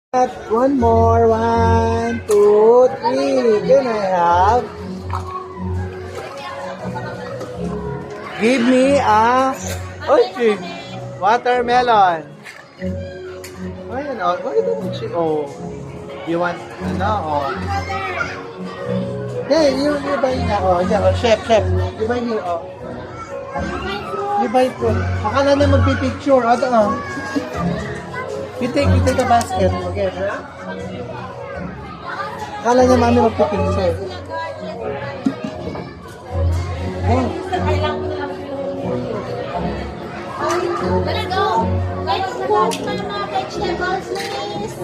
One more. 1, 2, 3. Can I have? Give me a watermelon. Ayan, oh. Bakit ito? Oh. You want, oh. Hey, you buy na, oh. Yeah, oh. Chef. You buy here, oh. You buy fruit. Akala na magpipicture. Ito, oh. You take a basket. Okay. Akala niya mami magpipicture. Oh. Let's go. Let's cook mga vegetables, please.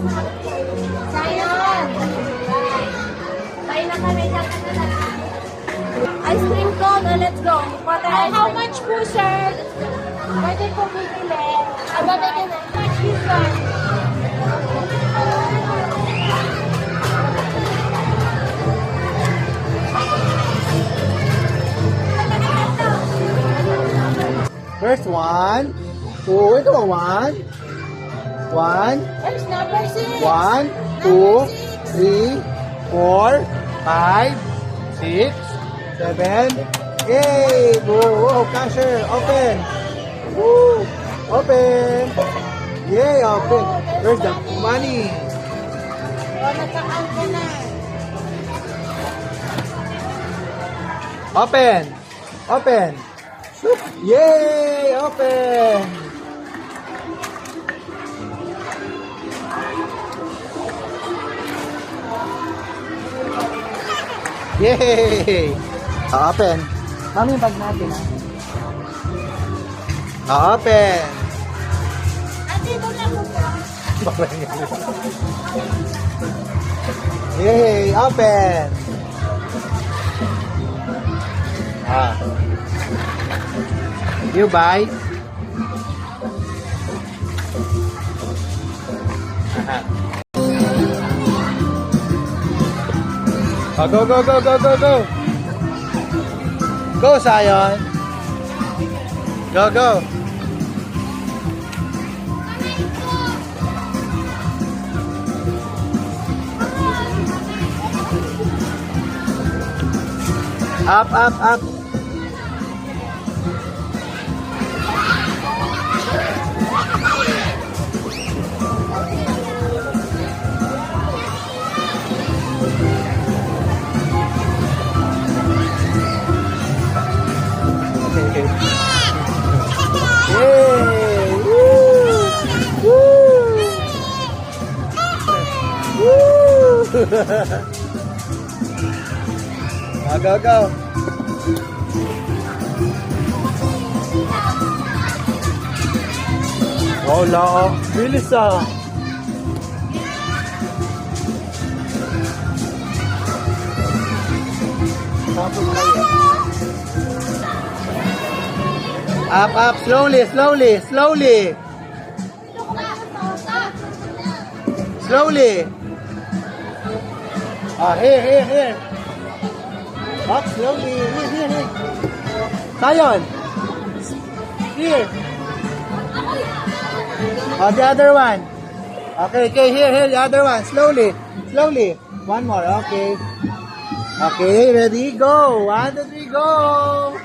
Sayang. Kain na kami. Ice cream cone. Let's go. How much po, sir? Pwede po bibili. Ababay ka na. How much this one? First 1, 2, ito 1. 1, There's number 6. 1, 2, 3, 4, 5, 6, 7, 8. Whoa, cashier, open. Woo, open. Yay, open. Where's the money? Nagka-count ka na. Open. Yay, open. Yay! Open. Mami, yung bag natin, ha? Open. Ate, ito lang mo po. Yay! Open. You buy? Oh, go. Go, Zion. Go. Up. Yay! Woo! Go. Wala. Bilis ah. Tapos kayo. Up. Slowly. Here. Up, slowly. Here. Zion. Here. The other one. Okay, here, the other one. Slowly. One more, okay. Okay, ready, go. 1, 2, 3, go.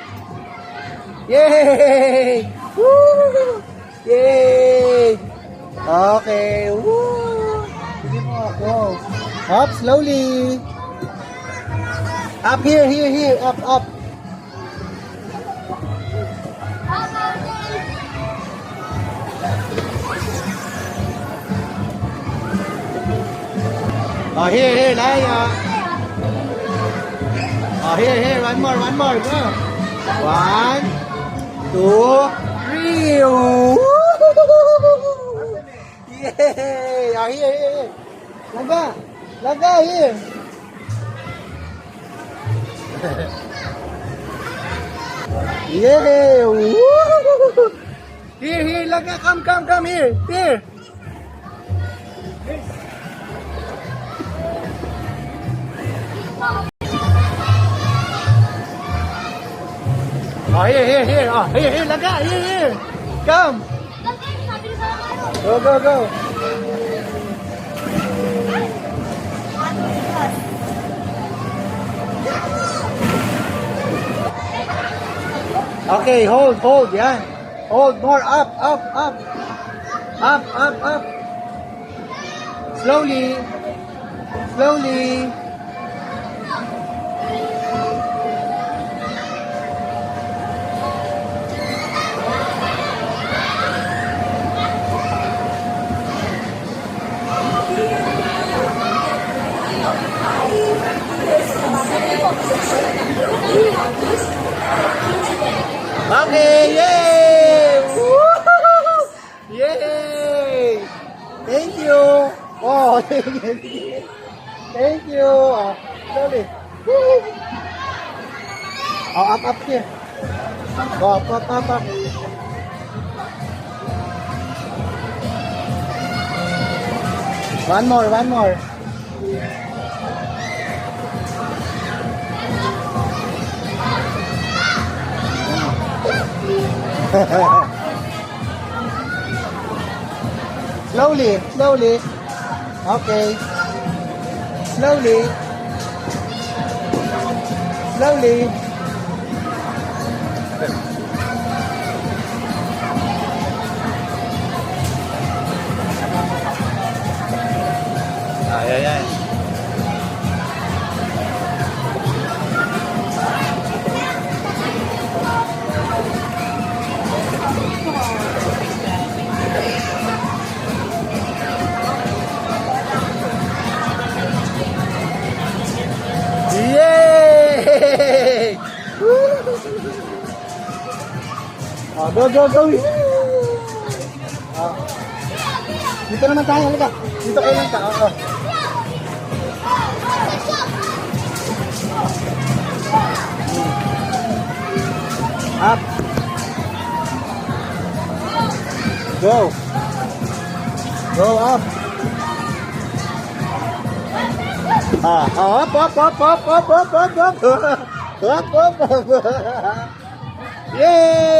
Yay! Woo! Yay! Okay, woo! Sige mo, go. Up, slowly. Up here. Up. Oh, here, Laya. Oh, here, one more, go. 1, 2, 3. Woo! Yay! Oh, here. Laga, here. Yay! Woo! Here, Laga, come here. Oh, here. Oh, here, Laga, here. Come. Go. Okay, hold, yan. Hold, more, up. Up. Slowly. Okay, yay! Woo! Yay! Thank you. Oh, thank you. Oh, slowly. Woo! Oh, up here. Oh, up. One more. Slowly. Okay. Slowly. Ay. Yay! Oh, go. Oh. Dito naman tayo, halika. Dito kayo lang ka. Oo. Up. Go up. Up. Up. Yay!